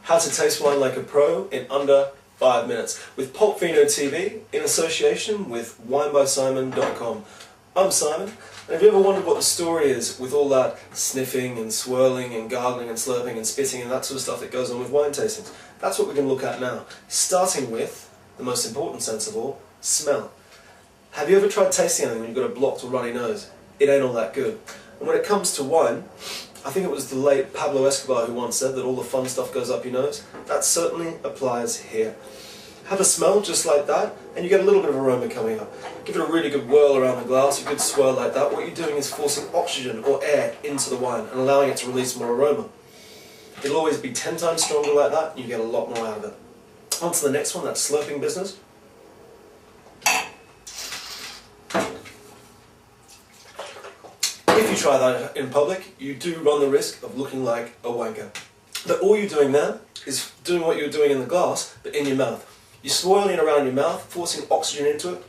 How to taste wine like a pro in under 5 minutes with Pulpvino TV in association with winebysimon.com. I'm Simon, and have you ever wondered what the story is with all that sniffing and swirling and gargling and slurping and spitting and that sort of stuff that goes on with wine tastings? That's what we're going to look at now, starting with the most important sense of all, smell. Have you ever tried tasting anything when you've got a blocked or runny nose? It ain't all that good. And when it comes to wine, I think it was the late Pablo Escobar who once said that all the fun stuff goes up your nose. That certainly applies here. Have a smell just like that, and you get a little bit of aroma coming up. Give it a really good whirl around the glass, a good swirl like that. What you're doing is forcing oxygen or air into the wine and allowing it to release more aroma. It'll always be 10 times stronger like that, and you get a lot more out of it. On to the next one, that's slurping business. If you try that in public, you do run the risk of looking like a wanker. But all you're doing there is doing what you're doing in the glass, but in your mouth. You're swirling it around your mouth, forcing oxygen into it,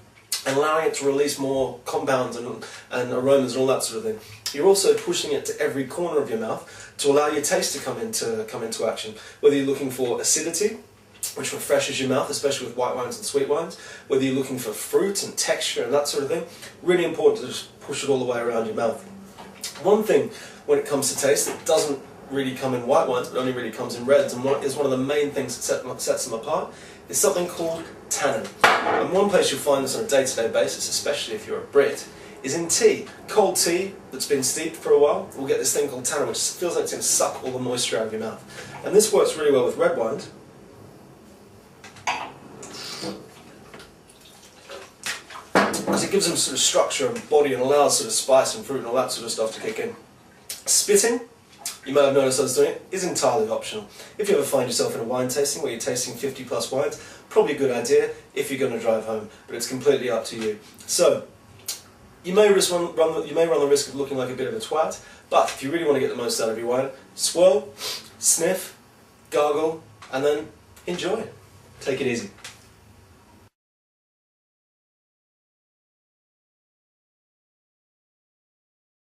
and allowing it to release more compounds and aromas and all that sort of thing. You're also pushing it to every corner of your mouth to allow your taste to come into action. Whether you're looking for acidity, which refreshes your mouth, especially with white wines and sweet wines, whether you're looking for fruit and texture and that sort of thing, really important to just push it all the way around your mouth. One thing when it comes to taste that doesn't really come in white wines, but only really comes in reds, and is one of the main things that sets them apart, is something called tannin. And one place you'll find this on a day-to-day basis, especially if you're a Brit, is in tea. Cold tea that's been steeped for a while will get this thing called tannin, which feels like it's going to suck all the moisture out of your mouth. And this works really well with red wines, because it gives them sort of structure and body and allows sort of spice and fruit and all that sort of stuff to kick in. Spitting, you may have noticed I was doing it, is entirely optional. If you ever find yourself in a wine tasting where you're tasting 50 plus wines, probably a good idea if you're going to drive home, but it's completely up to you. So, you may run the risk of looking like a bit of a twat, but if you really want to get the most out of your wine, swirl, sniff, gargle, and then enjoy. Take it easy.